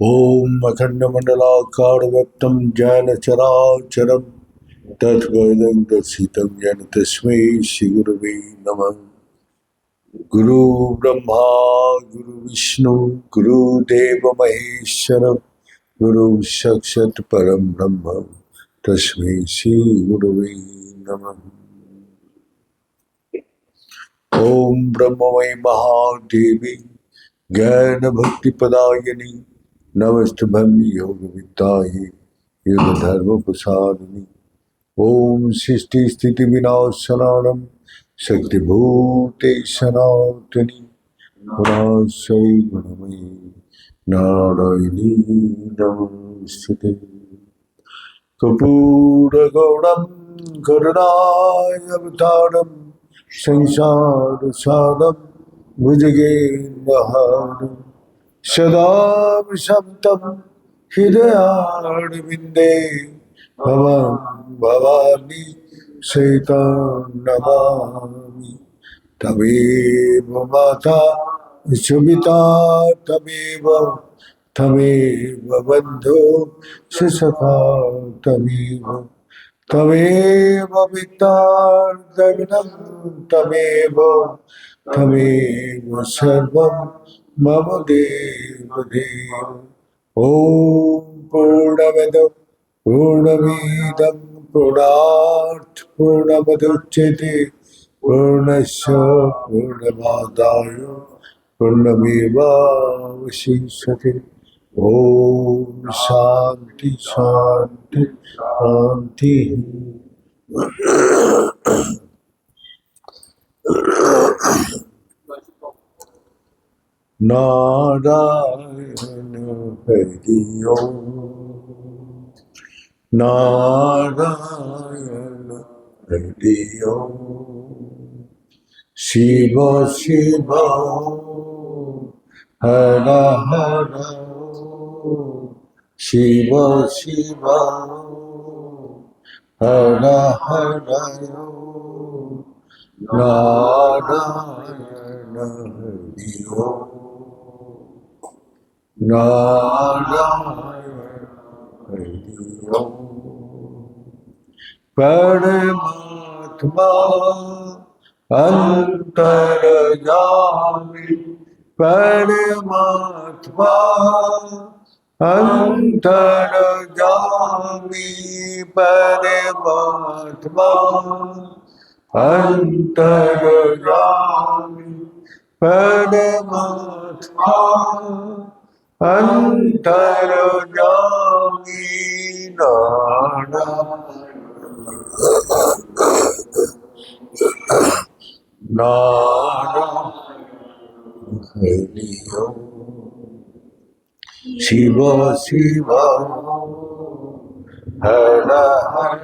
ओम अखंडमंडलाकारवक्त्रं ज्ञान चराचरं तत्पदं दर्शितं येन तस्मै श्रीगुरवे नमः। गुरु ब्रह्मा गुरु विष्णु गुरुदेव महेश्वर गुरु साक्षात् परम ब्रह्म तस्मै श्री गुरवे नमः। ओम ब्रह्ममयी महादेवी ज्ञान भक्ति पदायिनी नमस्तुभ्यं योग विद्याये योग धर्म प्रसादिनी। ओम सृष्टि स्थिति विनाशनानं शक्तिभूते सनातनी गुणाश्रय गुणमयी नारायणी नमस्ते। कर्पूरगौरं करुणावतारं संसारसारं भुजगेन्द्रहारं सदा वसन्तं हृदयारविन्दे भवं भवानी सीतां नमामि। तमेव माता सुमिता तमेव बन्धो सुसखा तमेव विद्यार्थिनं तमेव सर्वं मम देव देव। ॐ पूर्णमद पूर्णमिदं पूर्णात् पूर्णमुदच्यते पूर्णस्य पूर्णमादाय पूर्णमेवावशिष्यते। ओम शांति शांति शांति। नारायण हरि ओम नारायण हरि ओम शिव शिव हर हर शिव शिव हर हर नारायण हरि ओम नारायण हरि ओम। परमात्मा अंतर्यामी परमात्मा अंतर्यामी परमात्मा अंतर्यामी परमात्मा अंतर्यामी नारायण हरि ओम शिव शिव हर हर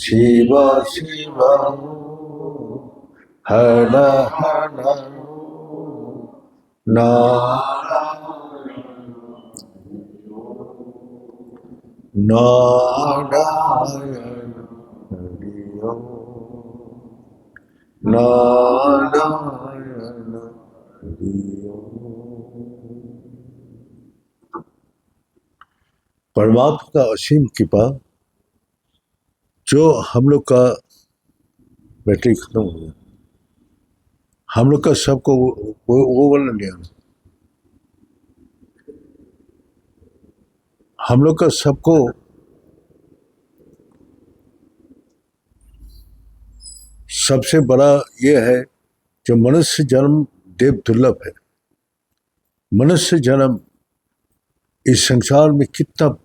शिव शिव हर हर नारायण हरि ओम नारायण हरि ओम। परमात्मा का असीम कृपा जो हम लोग का बैटरी खत्म हो गया, हम लोग का सबको वो वाला लिया, हम लोग का सबको सबसे बड़ा ये है जो मनुष्य जन्म देव दुर्लभ है। मनुष्य जन्म इस संसार में कितना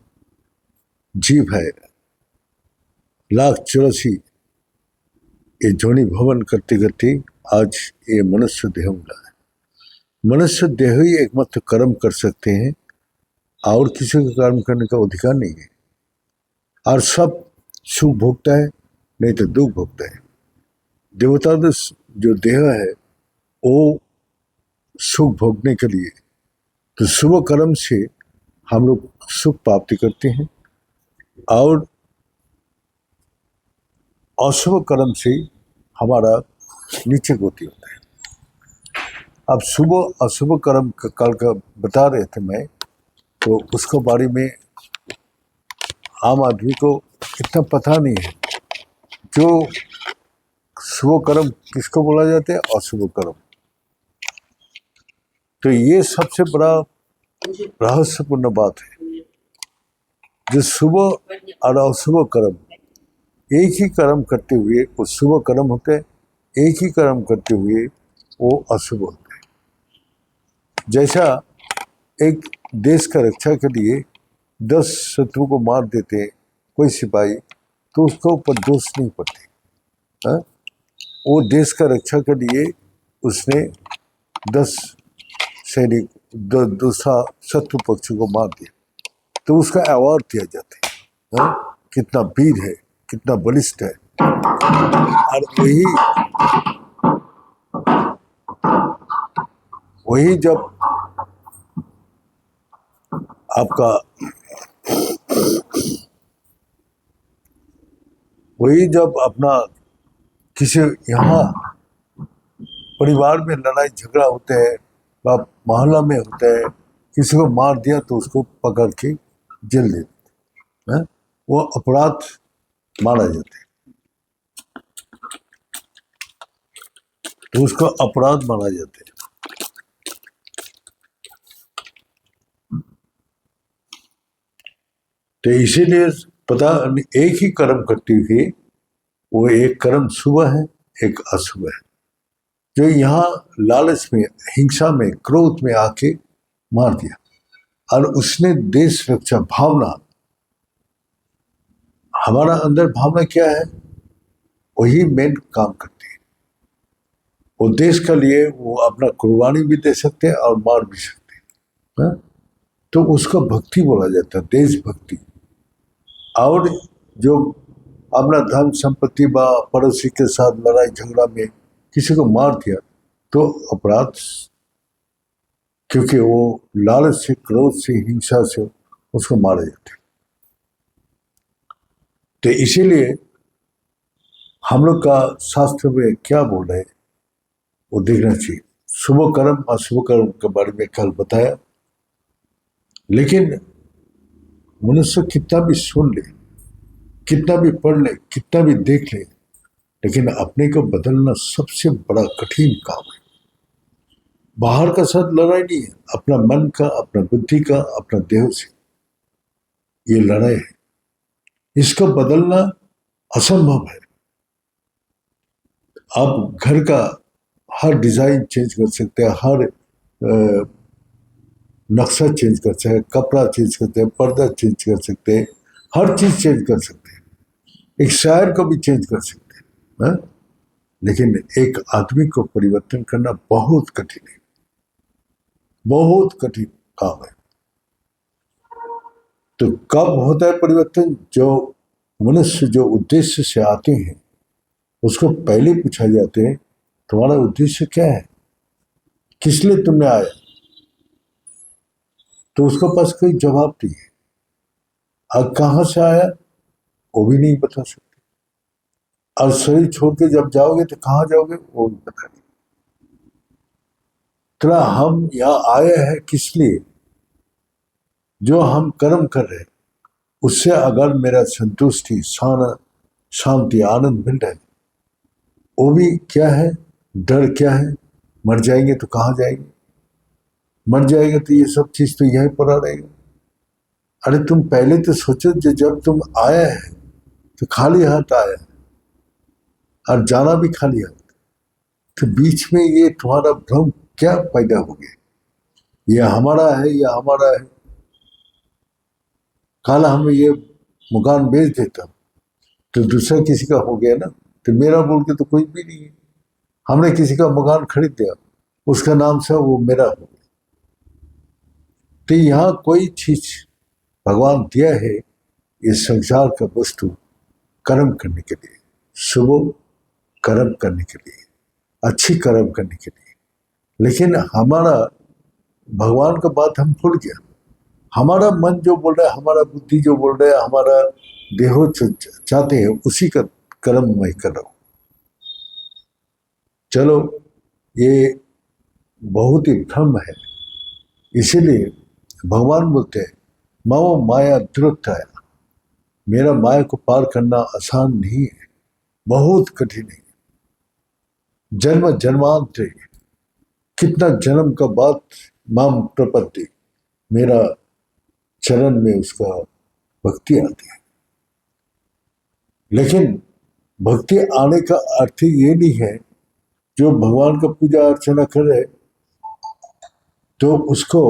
जीव है, 1,84,000 ये जोनि भवन करते करते आज ये मनुष्य देह मिला है। मनुष्य देह ही एकमात्र कर्म कर सकते हैं और किसी का कर्म करने का अधिकार नहीं है। और सब सुख भोगता है, नहीं तो दुख भोगता है। देवता तो जो देह है वो सुख भोगने के लिए, तो शुभ कर्म से हम लोग सुख प्राप्ति करते हैं और अशुभ कर्म से हमारा नीचे गति होता है। अब शुभ अशुभ कर्म का कल का बता रहे थे मैं, तो उसके बारे में आम आदमी को इतना पता नहीं है। जो शुभ कर्म किसको बोला जाता है, अशुभ कर्म। तो ये सबसे बड़ा रहस्यपूर्ण बात है। जो शुभ और अशुभ कर्म एक ही कर्म करते हुए वो शुभ कर्म होते हैं, एक ही कर्म करते हुए वो अशुभ होते हैं। जैसा एक देश का रक्षा के लिए 10 शत्रु को मार देते कोई सिपाही, तो उसके ऊपर दोष नहीं पड़ते। हाँ? वो देश का रक्षा के लिए उसने 10 सैनिक दूसरा शत्रु पक्ष को मार दिया, तो उसका अवार्ड दिया जाता है। हाँ? कितना वीर है, कितना बलिष्ठ है। और वही जब आपका वही जब अपना किसी यहाँ परिवार में लड़ाई झगड़ा होते है, मोहल्ला में होता है, किसी को मार दिया तो उसको पकड़ के जेल दे देते हैं, वो अपराध माना जाता है, तो उसको अपराध माना जाता है। तो इसीलिए पता एक ही कर्म करते हुए वो एक कर्म शुभ है, एक अशुभ है। जो यहाँ लालच में, हिंसा में, क्रोध में आके मार दिया, और उसने देश रक्षा भावना, हमारा अंदर भावना क्या है, वही मेन काम करती है। वो देश के लिए वो अपना कुर्बानी भी दे सकते हैं और मार भी सकते हैं। हाँ? तो उसको भक्ति बोला जाता है, देशभक्ति। और जो अपना धन संपत्ति व पड़ोसी के साथ लड़ाई झगड़ा में किसी को मार दिया तो अपराध, क्योंकि वो लालच से, क्रोध से, हिंसा से उसको मारे जाते। तो इसीलिए हम लोग का शास्त्र में क्या बोल रहे हैं वो देखना चाहिए। शुभ कर्म अशुभ कर्म के बारे में कल बताया, लेकिन मनुष्य कितना भी सुन ले, कितना भी पढ़ ले, कितना भी देख ले, लेकिन अपने को बदलना सबसे बड़ा कठिन काम है। बाहर का साथ लड़ाई नहीं है, अपना मन का, अपना बुद्धि का, अपना देह से ये लड़ाई है। इसको बदलना असंभव है। आप घर का हर डिजाइन चेंज कर सकते हैं, हर नक्शा चेंज कर सकते हैं, कपड़ा चेंज करते हैं, पर्दा चेंज कर सकते हैं, हर चीज चेंज कर सकते हैं, एक शायर को भी चेंज कर सकते हैं। हाँ? लेकिन एक आदमी को परिवर्तन करना बहुत कठिन है, बहुत कठिन काम है। तो कब होता है परिवर्तन? जो मनुष्य जो उद्देश्य से आते हैं उसको पहले पूछा जाते हैं तुम्हारा उद्देश्य क्या है, किस लिए तुमने आया, तो उसके पास कोई जवाब नहीं है। और कहां से आया वो भी नहीं बता सकते, और शरीर छोड़ के जब जाओगे तो कहां जाओगे वो भी पता नहीं। तो हम यहाँ आए हैं किस लिए? जो हम कर्म कर रहे हैं उससे अगर मेरा संतुष्टि, शांति, आनंद मिल रहा है, वो भी क्या है, डर क्या है, मर जाएंगे तो कहाँ जाएंगे, मर जाएंगे तो ये सब चीज तो यहीं पड़ा रहेगा। अरे तुम पहले तो सोचो, जब तुम आया है तो खाली हाथ आया है और जाना भी खाली हाथ, तो बीच में ये तुम्हारा भ्रम क्या पैदा हो गया, ये हमारा है, ये हमारा है। कल हम ये मकान बेच देता तो दूसरा किसी का हो गया ना, तो मेरा बोल के तो कोई भी नहीं है। हमने किसी का मकान खरीद दिया, उसका नाम से वो मेरा हो गया। तो यहाँ कोई चीज भगवान दिया है इस संसार का वस्तु कर्म करने के लिए, शुभ कर्म करने के लिए, अच्छी कर्म करने के लिए। लेकिन हमारा भगवान का बात हम भूल गया। हमारा मन जो बोल रहा है, हमारा बुद्धि जो बोल रहा है, हमारा देहो चाहते हैं उसी का कर्म मैं कर रहा हूं। चलो ये बहुत ही भ्रम है। इसीलिए भगवान बोलते हैं मम माया दुरत्थया, मेरा माया को पार करना आसान नहीं है, बहुत कठिन है। जन्म जन्मांतरे, कितना जन्म का बाद माम प्रपत्ति, मेरा चरण में उसका भक्ति आती है। लेकिन भक्ति आने का अर्थ ये नहीं है जो भगवान का पूजा अर्चना करे तो उसको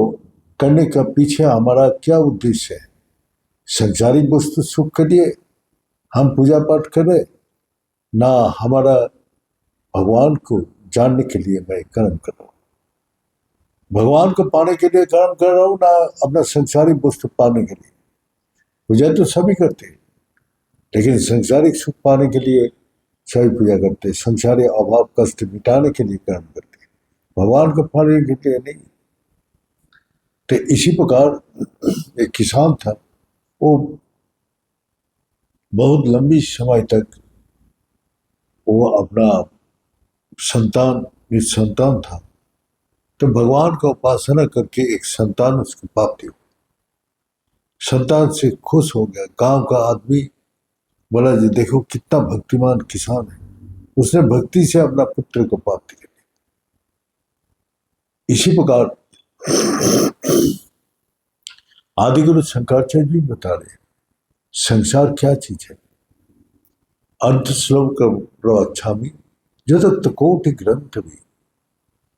करने का पीछे हमारा क्या उद्देश्य है। संसारिक वस्तु सुख के लिए हम पूजा पाठ करें, ना हमारा भगवान को जानने के लिए मैं कर्म कर रहा हूँ, भगवान को पाने के लिए कर्म कर रहा हूँ, ना अपना संसारिक वस्तु पाने के लिए। पूजा तो सभी करते हैं, लेकिन संसारिक सुख पाने के लिए सभी पूजा करते हैं, संसारिक अभाव कष्ट मिटाने के लिए कर्म करते हैं, भगवान को पाने के लिए नहीं। तो इसी प्रकार एक किसान था, वो बहुत लंबी समय तक वो अपना निसंतान था। तो भगवान का उपासना करके एक संतान उसको प्राप्ति हुई। संतान से खुश हो गया। गांव का आदमी बोला जी देखो कितना भक्तिमान किसान है, उसने भक्ति से अपना पुत्र को प्राप्त कर लिया। इसी प्रकार आदिगुरु शंकराचार्य जी बता रहे संसार क्या चीज है। अर्ध श्लोक अच्छामी जो तक कोटि ग्रंथ भी,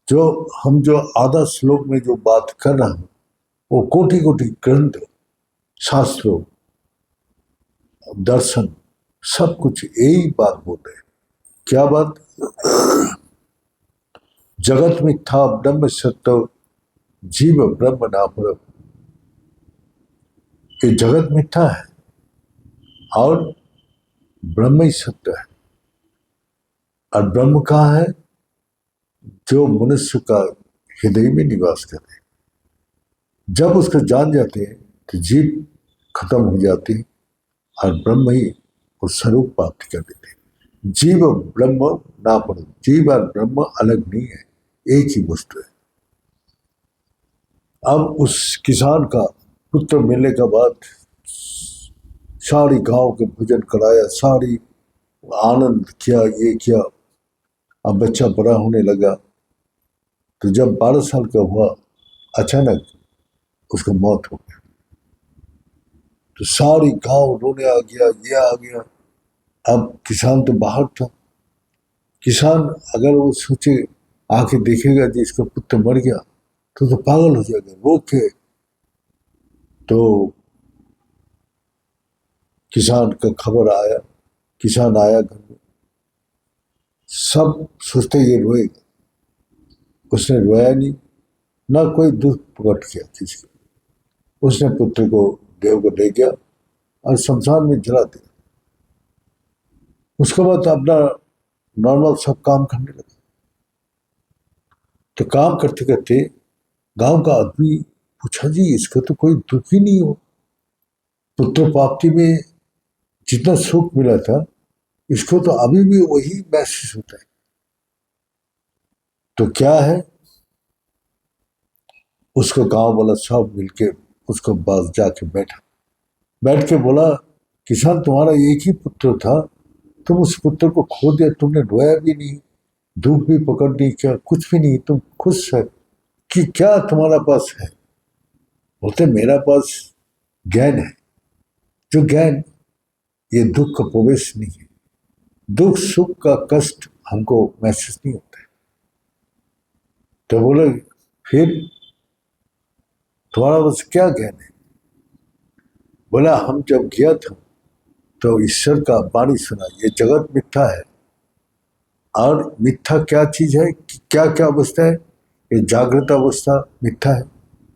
जो आधा श्लोक में जो बात कर रहा हूं वो कोटि कोटि ग्रंथ, शास्त्रों, दर्शन, सब कुछ यही बात बोल रहे हैं। क्या बात? जगत मिथ्या ब्रह्म सत्य, जीव ब्रह्म नाम। ये जगत मिथ्या है और ब्रह्म ही सत्य है। और ब्रह्म कहाँ है? जो मनुष्य का हृदय में निवास करते हैं। जब उसको जान जाते हैं तो जीव खत्म हो जाती है और ब्रह्म ही वो स्वरूप प्राप्त कर देते हैं। जीव ब्रह्म ना पड़ो, जीव और ब्रह्म अलग नहीं है, एक ही वस्तु है। अब उस किसान का पुत्र मिलने के बाद सारी गांव के भोजन कराया, सारी आनंद किया, ये किया। अब बच्चा बड़ा होने लगा तो जब 12 साल का हुआ अचानक उसको मौत हो गई। तो सारी गांव रोने आ गया, ये आ गया। अब किसान तो बाहर था। किसान अगर वो सोचे आके देखेगा कि इसका पुत्र मर गया तो पागल हो जाएगा, रो के। तो किसान का खबर आया, किसान आया घर में, सब सोचते ये रोएगा, उसने रोया नहीं, ना कोई दुख प्रकट किया किसी को। उसने पुत्र को देव को ले गया और शमशान में जला दिया। उसके बाद अपना नॉर्मल सब काम करने लगा। तो काम करते करते गांव का आदमी पूछा जी इसको तो कोई दुख ही नहीं हो, पुत्र प्राप्ति में जितना सुख मिला था इसको तो अभी भी वही महसूस होता है। तो क्या है? उसको गांव वाला सब मिलके उसको पास जाके बैठ के बोला किसान तुम्हारा एक ही पुत्र था, तुम उस पुत्र को खो दिया, तुमने रोया भी नहीं, धूप भी पकड़ नहीं किया, कुछ भी नहीं, तुम खुश है कि क्या तुम्हारा पास है? बोलते मेरा पास ज्ञान है। जो ज्ञान ये दुख का प्रवेश नहीं है, दुख सुख का कष्ट हमको महसूस नहीं होता है। तो बोले फिर तुम्हारा बस क्या ज्ञान है? बोला हम जब गया था तो ईश्वर का वाणी सुना, ये जगत मिथ्या है। और मिथ्या क्या चीज है, क्या क्या अवस्था है? ये जागृत अवस्था मिथ्या है,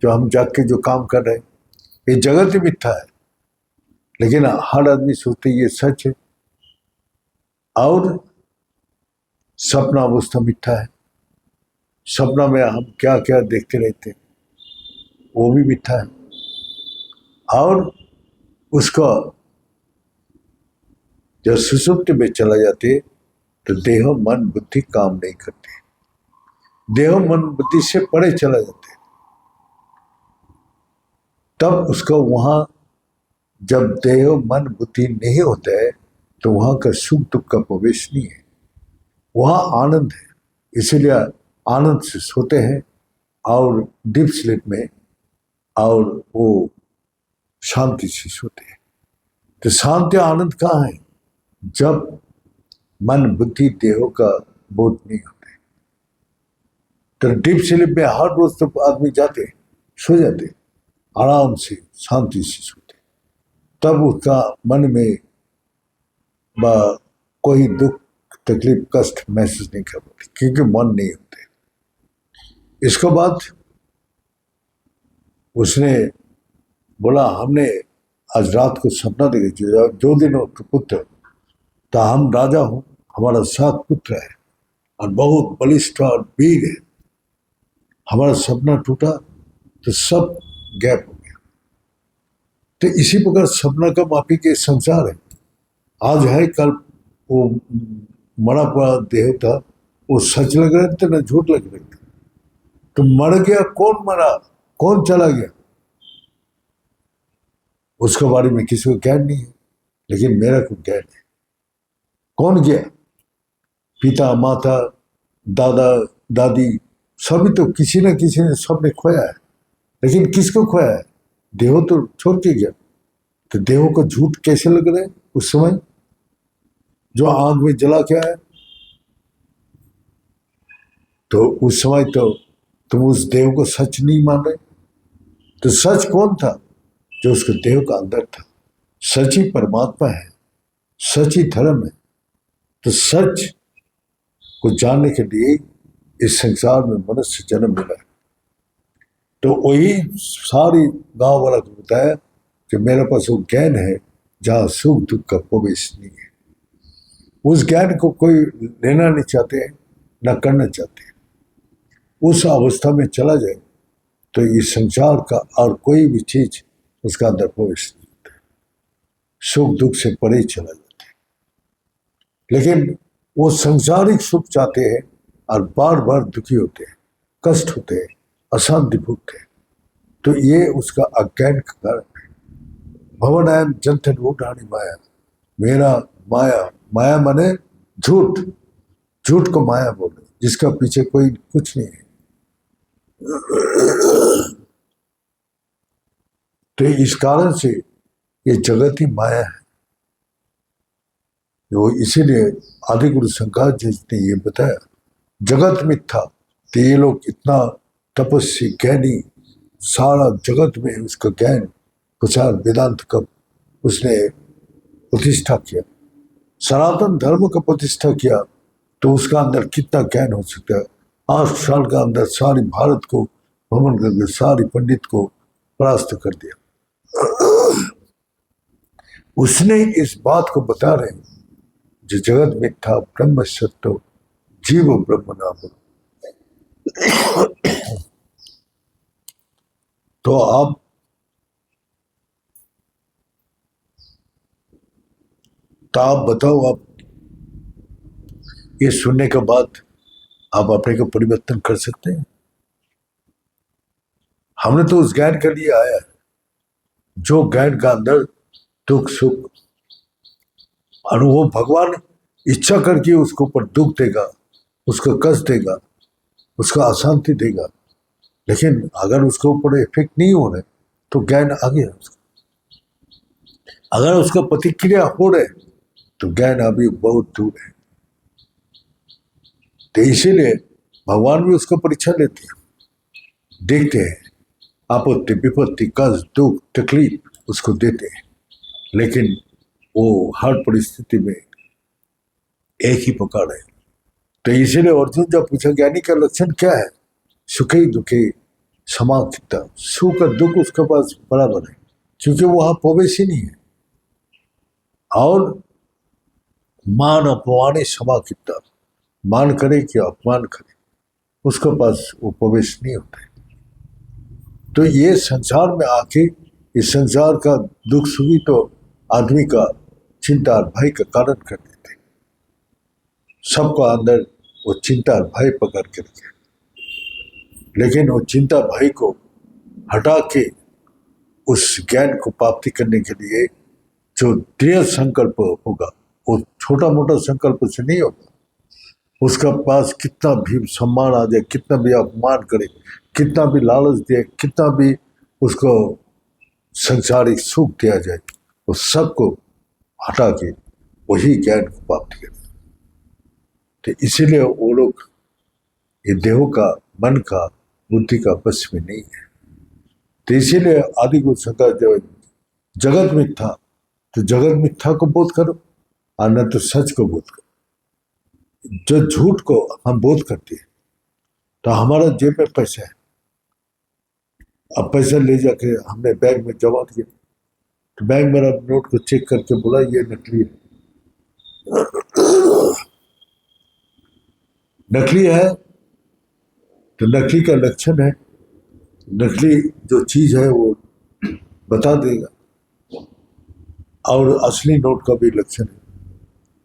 जो हम जाग के जो काम कर रहे हैं, ये जगत ही मिथ्या है। लेकिन हर आदमी सोचते ये सच है। और सपना अवस्था मिथ्या है, सपना में हम क्या क्या देखते रहते हैं वो भी मिथ्या है। और उसका जब सुसुप्ति में चला जाते तो देह मन बुद्धि काम नहीं करते। देह मन बुद्धि से परे चला जाता है, तब उसका वहां जब देह मन बुद्धि नहीं होता है तो वहां का सुख दुख का प्रवेश नहीं है, वहां आनंद है। इसीलिए आनंद से सोते हैं और डीप स्लीप में, और वो शांति से सोते हैं। तो शांति आनंद कहाँ है? जब मन बुद्धि देहों का बोध नहीं होता है। तो डीप स्लीप में हर रोज तो आदमी जाते सो जाते आराम से शांति से सोते, तब उसका मन में कोई दुख तकलीफ कष्ट महसूस नहीं कर पाते, क्योंकि मन नहीं होते। इसके बाद उसने बोला, हमने आज रात को सपना देखा, जो दिन पुत्र तो हम राजा हूं, हमारा 7 पुत्र है और बहुत बलिष्ठ और वीर है। हमारा सपना टूटा तो सब गैप हो गया। तो इसी प्रकार सपना का माफी के संसार है। आज है कल वो मरा पड़ा देह था, वो सच लग रहा था ना झूठ लग रहा था। तो मर गया, कौन मरा कौन चला गया उसके बारे में किसी को ज्ञान नहीं है, लेकिन मेरा को ज्ञान है। कौन गया? पिता माता दादा दादी सभी तो किसी न किसी ने सबने खोया है, लेकिन किसको खोया है? देहो तो छोड़ के गया। तो देहो को झूठ कैसे लग रहा है उस समय? जो आग में जला क्या है, तो उस समय तो तुम उस देव को सच नहीं मान रहे। तो सच कौन था? जो उसके देव का अंदर था। सच ही परमात्मा है, सच ही धर्म है। तो सच को जानने के लिए इस संसार में मनुष्य जन्म मिला है। तो वही सारी गांव वाला को बताया कि मेरे पास वो ज्ञान है जहां सुख दुख का प्रवेश नहीं है। उस ज्ञान को कोई लेना नहीं चाहते, न करना चाहते। उस अवस्था में चला जाए तो इस संसार का और कोई भी चीज उसका अंदर प्रवेश नहीं होता है, सुख दुख से परे चला जाता है। लेकिन वो संसारिक सुख चाहते हैं और बार बार दुखी होते हैं, कष्ट होते हैं, अशांति भुगते हैं। तो ये उसका अज्ञान का कारण है। भवनायम जंतन उठानी माया, मेरा माया, माया माने झूठ, झूठ को माया बोले, जिसका पीछे कोई कुछ नहीं है। तो इस कारण से ये जगत ही माया है। जो इसीलिए आदि गुरु शंकर जी ने ये बताया, जगत मिथ्या। तो ये लोग इतना तपस्वी ज्ञानी, सारा जगत में उसका ज्ञान प्रचार वेदांत का उसने प्रतिष्ठा किया, सनातन धर्म का प्रतिष्ठा किया। तो उसका अंदर कितना ज्ञान हो सकता है? 8 साल का अंदर सारी भारत को भ्रमण करके सारी पंडित को परास्त कर दिया। उसने इस बात को बता रहे हैं, जो जगत मिथ्या ब्रह्म सत्य जीव ब्रह्म नाम। तो आप बताओ, आप ये सुनने के बाद आप अपने को परिवर्तन कर सकते हैं? हमने तो उस ज्ञान के लिए आया है, जो ज्ञान का अंदर दुख सुख, और वो भगवान इच्छा करके उसको ऊपर दुख देगा, उसको कष्ट देगा, उसको अशांति देगा। लेकिन अगर उसके ऊपर इफेक्ट नहीं हो रहे तो ज्ञान आ गया उसका। अगर उसका प्रतिक्रिया हो रहे तो ज्ञान अभी बहुत दूर है। तो इसीलिए भगवान भी उसका परीक्षा लेते हैं, देखते हैं, आपत्ति विपत्ति कष्ट दुख तकलीफ उसको देते हैं। लेकिन वो हर परिस्थिति में एक ही प्रकार है। तो इसीलिए अर्जुन जब पूछा ज्ञानी का लक्षण क्या है, सुखी दुखी समाख्ता, सुख और दुख उसके पास बराबर है, क्योंकि वहां प्रवेश ही नहीं है। और मान अपमान समाख्ता, मान करे कि अपमान करे, उसके पास वो प्रवेश नहीं होता है। तो ये संसार में आके इस संसार का दुख सुखी तो आदमी का चिंता और भय का कारण कर देते, सबको अंदर वो चिंता और भय पकड़ के रखे। लेकिन वो चिंता भय को हटा के उस ज्ञान को प्राप्ति करने के लिए जो दृढ़ संकल्प होगा, वो छोटा मोटा संकल्प से नहीं होगा। उसका पास कितना भी सम्मान आ जाए, कितना भी अपमान करे, कितना भी लालच दे, कितना भी उसको संसारिक सुख दिया जाए, वो सबको हटा के वही ज्ञान को प्राप्त करे। तो इसीलिए वो लोग ये देहों का, मन का, बुद्धि का बस में नहीं है। तो इसीलिए आदि गुरु शंकराचार्य जगत मिथ्या, तो जगत मिथ्या को बोध करो और न तो सच को बोध करो। जो झूठ को हम बोध करते हैं तो हमारा जेब में पैसा है, अब पैसा ले जाके हमने बैंक में जमा दिया, तो बैंक मेरा नोट को चेक करके बोला ये नकली है। नकली है तो नकली का लक्षण है, नकली जो चीज है वो बता देगा, और असली नोट का भी लक्षण है,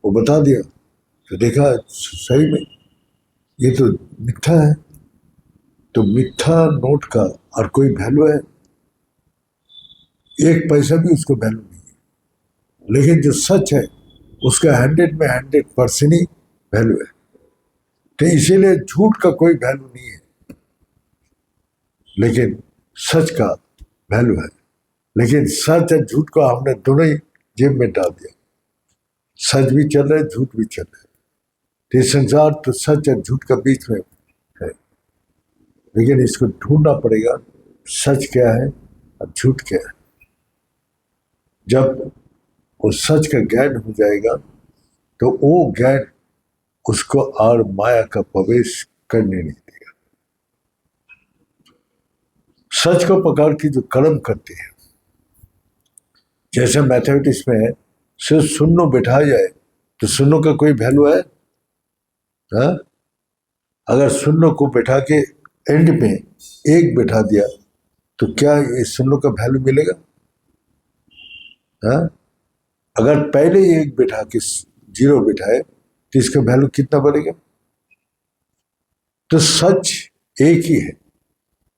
वो बता दिया। तो देखा सही में ये तो मिथ्या है। तो मिथ्या नोट का और कोई वैल्यू है? एक पैसा भी उसको वैल्यू नहीं है। लेकिन जो सच है उसका 100 में 100% ही वैल्यू है। तो इसीलिए झूठ का कोई वैल्यू नहीं है, लेकिन सच का वैल्यू है। लेकिन सच और झूठ को हमने दोनों ही जेब में डाल दिया। सच भी चल रहा है, झूठ भी चल रहा है। तो ये संसार तो सच और झूठ का बीच में है, लेकिन इसको ढूंढना पड़ेगा सच क्या है और झूठ क्या है। जब वो सच का ज्ञान हो जाएगा तो वो ज्ञान उसको और माया का प्रवेश करने नहीं देगा। सच को पकड़ के जो कर्म करते हैं, जैसे मैथमेटिक्स में है, सिर्फ शून्य बैठाया जाए तो शून्य का कोई वैल्यू है? हाँ? अगर शून्य को बैठा के एंड में एक बैठा दिया तो क्या ये शून्य का वैल्यू मिलेगा? हाँ? अगर पहले ही एक बैठा के 0 बैठाए तो इसका वैल्यू कितना बढ़ेगा? तो सच एक ही है,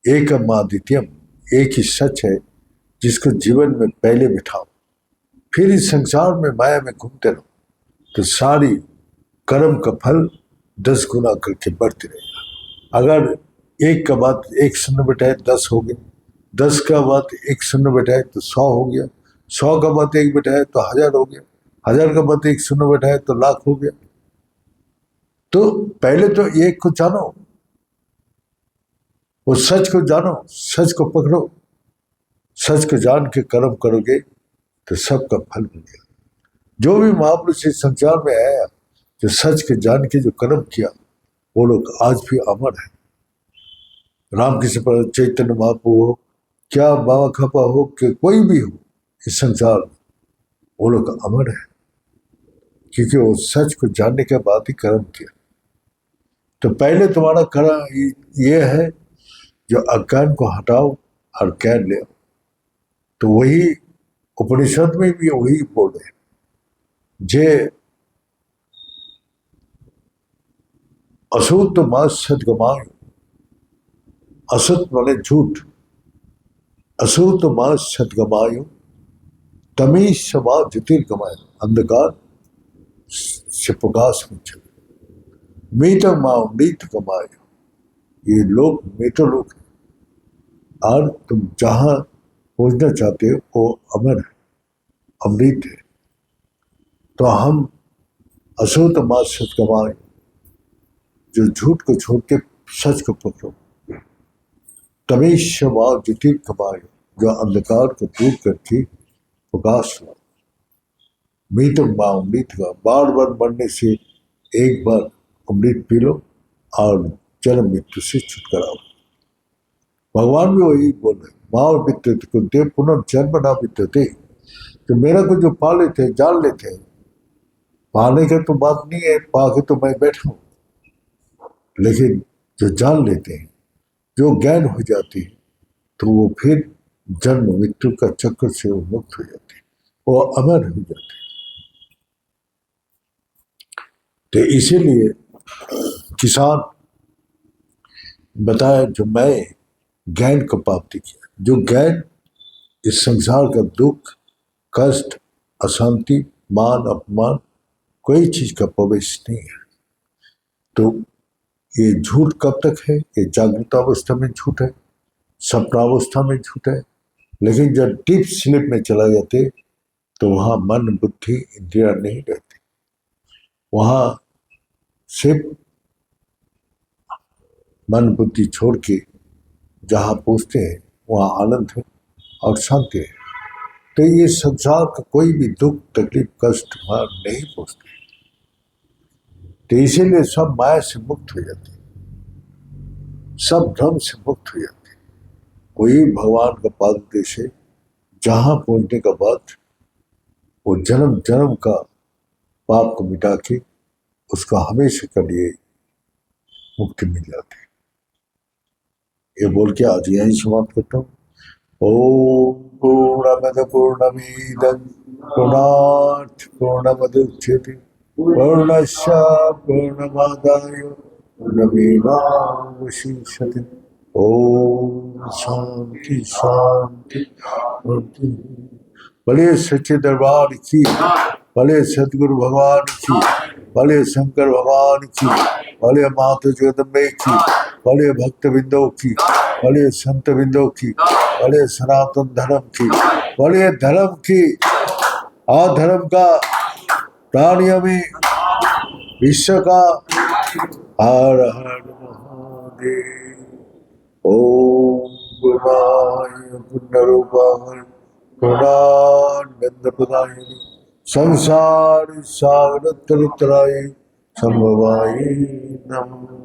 एकम अद्वितीयम, एक ही सच है जिसको जीवन में पहले बिठाओ, फिर इस संसार में माया में घूमते रहो तो सारी कर्म का फल 10 गुना करके बढ़ते रहेगा। अगर एक का बाद एक शून्य बैठाए 10 हो गए, 10 का बाद एक शून्य बैठाए तो 100 हो गया, 100 का बाद एक बैठाए तो 1000 हो गया, 1000 का बाद एक शून्य बैठाए तो लाख हो गया। तो पहले तो एक को जानो, वो सच को जानो, सच को पकड़ो। सच को जान के कर्म करोगे तो सबका फल मिलेगा। जो भी महापुरुष इस संसार में आया, जो सच के जान के जो कर्म किया, वो लोग आज भी अमर है। रामकृष्ण चैतन्य महाप्रभु हो, क्या बाबा खपा हो, कि कोई भी हो इस संसार में, वो लोग अमर है, क्योंकि वो सच को जानने के बाद ही कर्म किया। तो पहले तुम्हारा कर्म ये है जो अज्ञान को हटाओ और ज्ञान ले आओ। तो वही उपनिषद में भी वही बोले, जे असुत मास सदगमायो, असुत माने झूठ, असुत मास सदगमायो तमीश समा ज्योतिर्गमाय, अंधकार से प्रकाश में चले, मीत माओ मीत कमायो। ये लोग मीठो लोग हैं, और तुम जहां पहुंचना चाहते हो वो अमर है, अमृत है। तो हम असुत मास सदगमाय, जो झूठ को छोड़ के सच को पकड़ो, तमेश माओ ज्योतिर्गमाय, जो अंधकार को दूर करके प्रकाश लाओ, मीत माओ अमृत का, बार बार मरने से एक बार अमृत पी लो और जन्म मृत्यु से छुटकारा हो। भगवान भी वही बोल रहे, माँ विद्युत को दे पुनर्जन्म ना विद्युते। तो मेरा को जो पा लेते जान लेते, पाने का तो बात नहीं है, पा के तो मैं बैठा हूं, लेकिन जो जान लेते हैं, जो ज्ञान हो जाती है, तो वो फिर जन्म मृत्यु का चक्कर से वो मुक्त हो जाते हैं, वो अमर हो जाते हैं। तो इसीलिए किसान बताया जो मैं ज्ञान को प्राप्ति किया, जो ज्ञान इस संसार का दुख, कष्ट, अशांति, मान अपमान, कोई चीज का प्रवेश नहीं है। तो ये झूठ कब तक है? ये जागृत अवस्था में झूठ है, स्वप्नावस्था में झूठ है, लेकिन जब डीप स्लीप में चला जाते तो वहां मन बुद्धि इंद्रिया नहीं रहती, वहां सिर्फ मन बुद्धि छोड़ के जहां पहुंचते हैं वहां आनंद है और शांति है। तो ये संसार का कोई भी दुख तकलीफ कष्ट वहां नहीं पहुंचते, तो इसीलिए सब माया से मुक्त हो जाते, सब भ्रम से मुक्त हो जाते। वही भगवान का पाद देश है जहां पहुंचने का बाद वो जन्म जन्म का पाप को मिटा के उसका हमेशा के लिए मुक्ति मिल जाती है। ये बोल के आज यही समाप्त करता हूँ। ओम पूर्णमद पूर्णमिदं पूर्णात् पूर्णमुदच्यते पूर्णस्य पूर्णमादाय पूर्णमेवावशिष्यते। ओम शांति शांति शांति। भले सच्चे दरबार की, भले सदगुरु भगवान की, भले शंकर भगवान की, भले माता जगदम्बे की, भले भक्त बिंदो की, भले संत बिंदो की, भले सनातन धर्म की, भले धर्म की, अधर्म का, प्राणियों में विश्व का। हर हर महादेव। ओम गुणाय पुण्यरूपाय गुणानंदप्रदायिने संसार सागर तरित्राय संभवाय नमः।